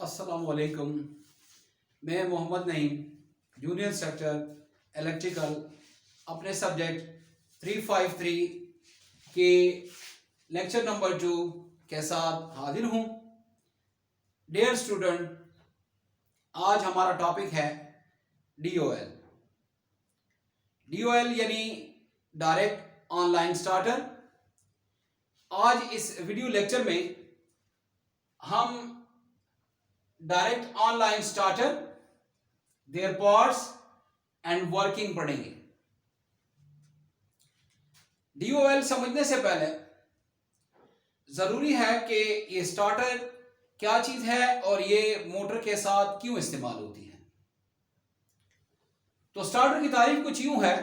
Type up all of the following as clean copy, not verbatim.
अस्सलामुअलैकुम। मैं Mohammad Naeem, junior sector electrical, अपने सब्जेक्ट 353 के लेक्चर नंबर 2 के साथ हाजिर हूँ। डियर स्टूडेंट, आज हमारा टॉपिक है DOL। DOL यानी डायरेक्ट ऑनलाइन स्टार्टर। आज इस वीडियो लेक्चर में हम direct online starter, there parts and working पढ़ेंगे। DOL समझने से पहले जरूरी है कि ये स्टार्टर क्या चीज है और ये मोटर के साथ क्यों इस्तेमाल होती है। तो स्टार्टर की तारीफ कुछ यूं है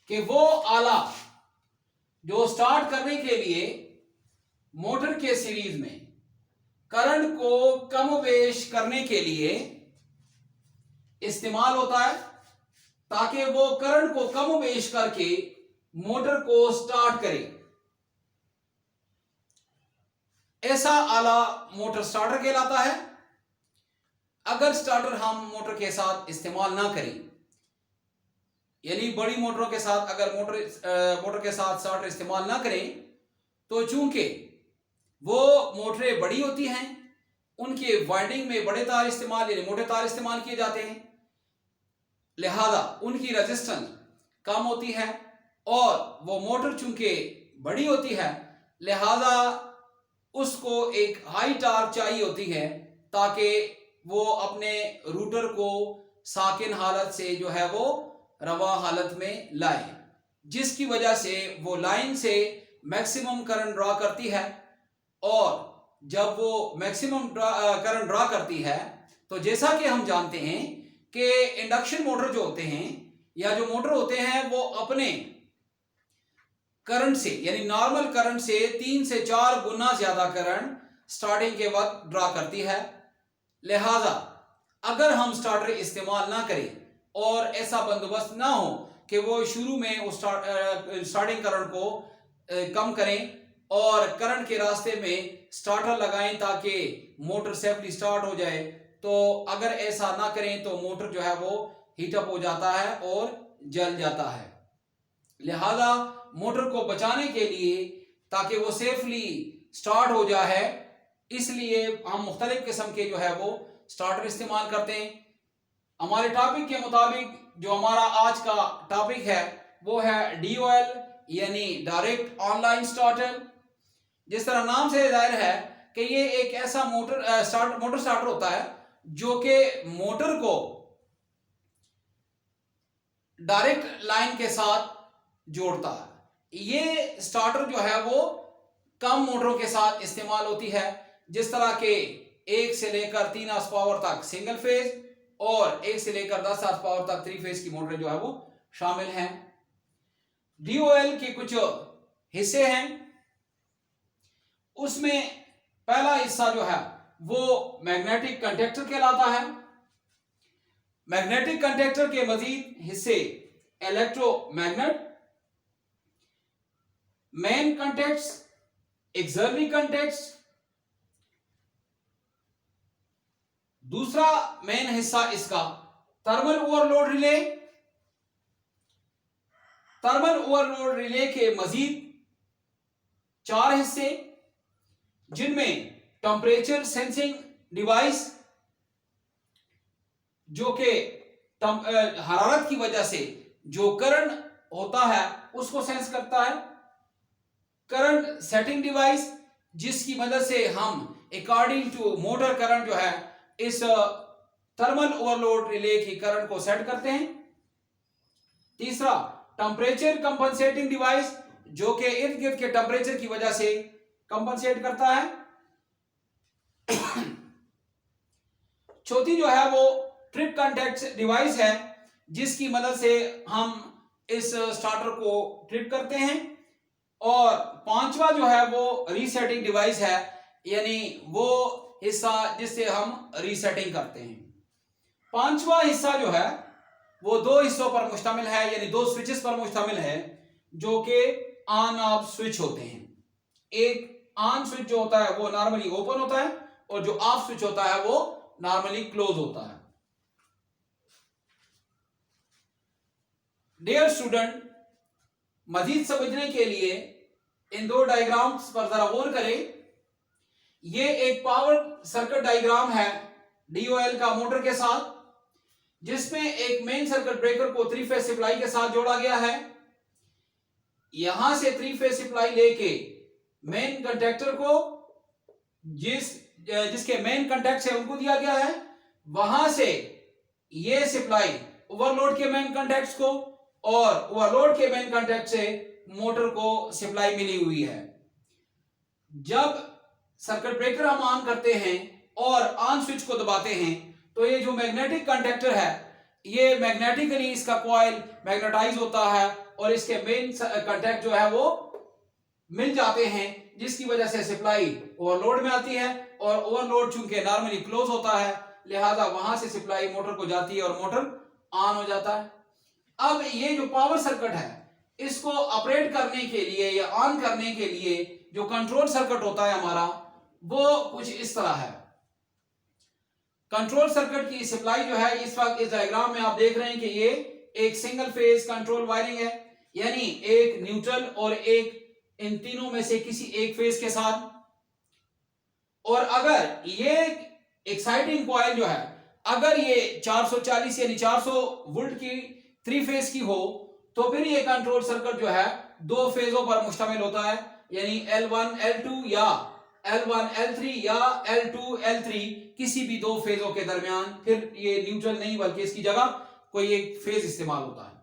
कि वो आला जो स्टार्ट करने के लिए मोटर के सीरीज में करंट को कमोबेश करने के लिए इस्तेमाल होता है, ताकि वो करंट को कमोबेश करके मोटर को स्टार्ट करे। ऐसा आला मोटर स्टार्टर कहलाता है। अगर स्टार्टर हम मोटर के साथ इस्तेमाल ना करें, यानी बड़ी मोटरों के साथ अगर मोटर के साथ स्टार्टर इस्तेमाल ना करें, तो चूंकि वो मोटरें बड़ी होती हैं, उनके वाइंडिंग में बड़े तार इस्तेमाल यानी मोटे तार इस्तेमाल किए जाते हैं, लिहाजा उनकी रेजिस्टेंस कम होती है और वो मोटर चूंकि बड़ी होती है, लिहाजा उसको एक हाई टार्क चाहिए होती है ताकि वो अपने रूटर को साकिन हालत से जो है वो रवा हालत में लाए, जिसकी वजह से वो लाइन से मैक्सिमम करंट ड्रा करती है। और जब वो मैक्सिमम करंट ड्रा करती है, तो जैसा कि हम जानते हैं कि इंडक्शन मोटर जो होते हैं या जो मोटर होते हैं, वो अपने करंट से यानी नॉर्मल करंट से 3 से 4 गुना ज्यादा करंट स्टार्टिंग के वक्त ड्रा करती है। लिहाजा अगर हम स्टार्टर इस्तेमाल ना करें और ऐसा बंदोबस्त ना हो कि वो शुरू में उस स्टार्टिंग करंट को कम करें और करंट के रास्ते में स्टार्टर लगाएं ताकि मोटर सेफली स्टार्ट हो जाए, तो अगर ऐसा ना करें तो मोटर जो है वो हीटअप हो जाता है और जल जाता है। लिहाजा मोटर को बचाने के लिए, ताकि वो सेफली स्टार्ट हो जाए, इसलिए हम मुख्तलिफ किस्म के जो है वो स्टार्टर इस्तेमाल करते हैं। हमारे टॉपिक के मुताबिक जो हमारा आज का टॉपिक है वो है DOL यानी डायरेक्ट ऑनलाइन स्टार्टर। जिस तरह नाम से जाहिर है कि ये एक ऐसा मोटर स्टार्टर होता है जो कि मोटर को डायरेक्ट लाइन के साथ जोड़ता है। ये स्टार्टर जो है वो कम मोटरों के साथ इस्तेमाल होती है, जिस तरह के 1 से लेकर 3 हॉर्स पावर तक सिंगल फेज और 1 से लेकर 10 हॉर्स पावर तक 3 फेज की मोटरें जो है वो शामिल हैं। DOL के कुछ हिस्से हैं, उसमें पहला हिस्सा जो है वो मैग्नेटिक कंडक्टर कहलाता है। मैग्नेटिक कंडक्टर के मजीद हिस्से electromagnet, main conducts, axillary conducts. दूसरा मेन हिस्सा इसका thermal overload relay. Thermal overload relay के मजीद 4 हिस्से, जिनमें टेम्परेचर सेंसिंग डिवाइस जो कि हरारत की वजह से जो करंट होता है उसको सेंस करता है, करंट सेटिंग डिवाइस जिसकी मदद से हम अकॉर्डिंग टू मोटर करंट जो है इस थर्मल ओवरलोड रिले की करंट को सेट करते हैं। तीसरा टेम्परेचर कंपनसेटिंग डिवाइस जो कि इर्द गिर्द के टेम्परेचर की वजह से कंपनसेट करता है। चौथी जो है वो ट्रिप कांटेक्ट डिवाइस है, जिसकी मदद से हम इस स्टार्टर को ट्रिप करते हैं। और पांचवा जो है वो रीसेटिंग डिवाइस है, यानी वो हिस्सा जिससे हम रीसेटिंग करते हैं। पांचवा हिस्सा जो है वो 2 हिस्सों पर मुश्तमिल है, यानी 2 स्विचेस पर मुश्तमिल है, जो कि ऑन ऑफ स्विच होते हैं। एक ऑन स्विच जो होता है वो नॉर्मली ओपन होता है और जो ऑफ स्विच होता है वो नॉर्मली क्लोज होता है। डियर स्टूडेंट, मजीद समझने के लिए इन दो डायग्राम्स पर जरा गौर करें। ये एक पावर सर्किट डायग्राम है DOL का मोटर के साथ, जिसमें एक मेन सर्किट ब्रेकर को 3 फेज सप्लाई के साथ जोड़ा गया है। यहां से 3 फेज सप्लाई लेके मेन कंडक्टर को जिसके मेन कंटेक्ट है उनको दिया गया है। वहां से ये सप्लाई ओवरलोड के मेन कंटेक्ट को और ओवरलोड के मेन कंटेक्ट से मोटर को सप्लाई मिली हुई है। जब सर्किट ब्रेकर हम ऑन करते हैं और ऑन स्विच को दबाते हैं तो ये जो मैग्नेटिक कंडक्टर है ये मैग्नेटिकली इसका कॉइल मैग्नेटाइज होता है और इसके मेन कंटेक्ट जो है वो मिल जाते हैं, जिसकी वजह से सप्लाई ओवरलोड में आती है और ओवरलोड चूंकि नॉर्मली क्लोज होता है लिहाजा वहां से सप्लाई मोटर को जाती है और मोटर ऑन हो जाता है। अब ये जो पावर सर्किट है इसको ऑपरेट करने के लिए या ऑन करने के लिए जो कंट्रोल सर्किट होता है हमारा वो कुछ इस तरह है। कंट्रोल सर्किट की सप्लाई जो है इस वक्त इस डायग्राम में आप देख रहे हैं कि ये एक सिंगल फेज कंट्रोल वायरिंग है, यानी एक न्यूट्रल और एक इन तीनों में से किसी एक फेज के साथ। और अगर ये एक्साइटिंग कॉइल जो है अगर ये 440 यानी 400 वोल्ट की 3 फेज की हो तो फिर ये कंट्रोल सर्किट जो है 2 फेजों पर मुश्तमिल होता है, यानी L1 L2 या L1 L3 या L2 L3 किसी भी 2 फेजों के दरमियान। फिर ये न्यूट्रल नहीं बल्कि इसकी जगह कोई एक फेज इस्तेमाल होता है।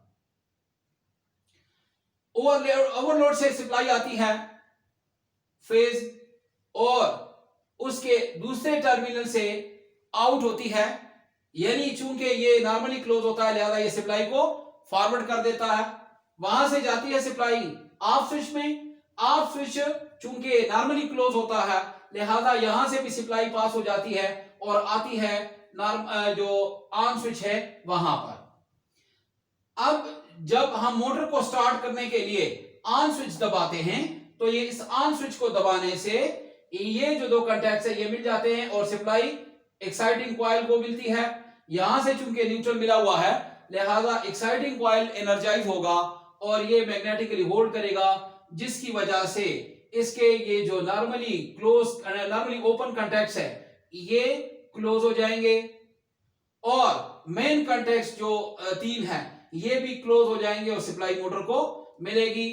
ओवरलोड से सप्लाई आती है फेज और उसके दूसरे टर्मिनल से आउट होती है, यानी चूंकि ये नॉर्मली क्लोज होता है लिहाजा ये सप्लाई को फॉरवर्ड कर देता है। वहां से जाती है सप्लाई ऑफ स्विच में। ऑफ स्विच चूंकि नॉर्मली क्लोज होता है लिहाजा यहां से भी सप्लाई पास हो जाती है और आती है जो ऑन स्विच है वहां पर। अब जब हम मोटर को स्टार्ट करने के लिए ऑन स्विच दबाते हैं तो ये इस ऑन स्विच को दबाने से ये जो 2 कॉन्टैक्ट्स है ये मिल जाते हैं और सप्लाई एक्साइटिंग कॉइल को मिलती है। यहां से चूंकि न्यूट्रल मिला हुआ है लिहाजा एक्साइटिंग कॉइल एनर्जाइज होगा और ये मैग्नेटिकली होल्ड करेगा, जिसकी वजह से इसके ये जो नॉर्मली ओपन कॉन्टैक्ट्स है ये क्लोज हो जाएंगे और मेन कॉन्टैक्ट्स जो 3 है ये भी क्लोज हो जाएंगे और सप्लाई मोटर को मिलेगी।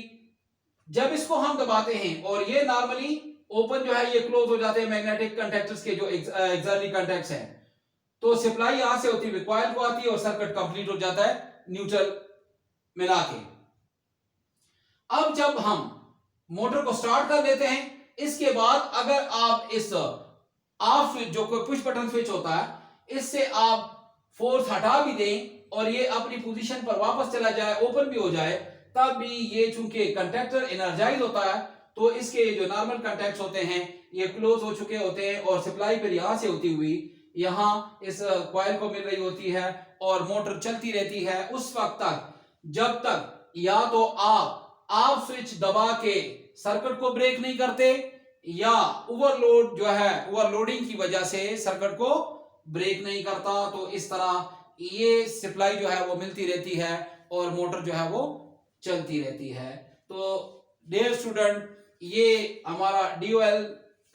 जब इसको हम दबाते हैं और ये नॉर्मली ओपन जो है ये क्लोज हो जाते हैं मैग्नेटिक कंडक्टर्स के जो एक्सटर्नल कंटैक्ट्स हैं, तो सप्लाई यहां से होती हुई कॉइल को आती है और सर्किट कंप्लीट हो जाता है न्यूट्रल मिला के। अब जब हम मोटर को स्टार्ट कर देते हैं इसके बाद अगर आप इस ऑफ स्विच जो कोई पुश बटन स्विच होता है इससे आप फोर्स हटा भी दें और ये अपनी पोजीशन पर वापस चला जाए, ओपन भी हो जाए, तब भी ये चूंकि कंडक्टर एनर्जाइज होता है तो इसके जो नॉर्मल कंटैक्ट्स होते हैं ये क्लोज हो चुके होते हैं और सप्लाई फिर यहां से होती हुई यहां इस कॉइल को मिल रही होती है और मोटर चलती रहती है उस वक्त तक जब तक या तो आप ऑफ स्विच दबा के सर्किट को ब्रेक नहीं करते या ओवरलोड जो है ओवरलोडिंग की वजह से सर्किट को ब्रेक नहीं करता। तो इस तरह ये सप्लाई जो है वो मिलती रहती है और मोटर जो है वो चलती रहती है। तो डियर स्टूडेंट, ये हमारा DOL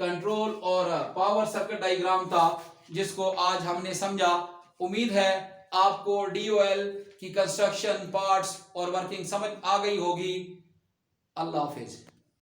कंट्रोल और पावर सर्किट डायग्राम था जिसको आज हमने समझा। उम्मीद है आपको DOL की कंस्ट्रक्शन पार्ट्स और वर्किंग समझ आ गई होगी। अल्लाह हाफिज।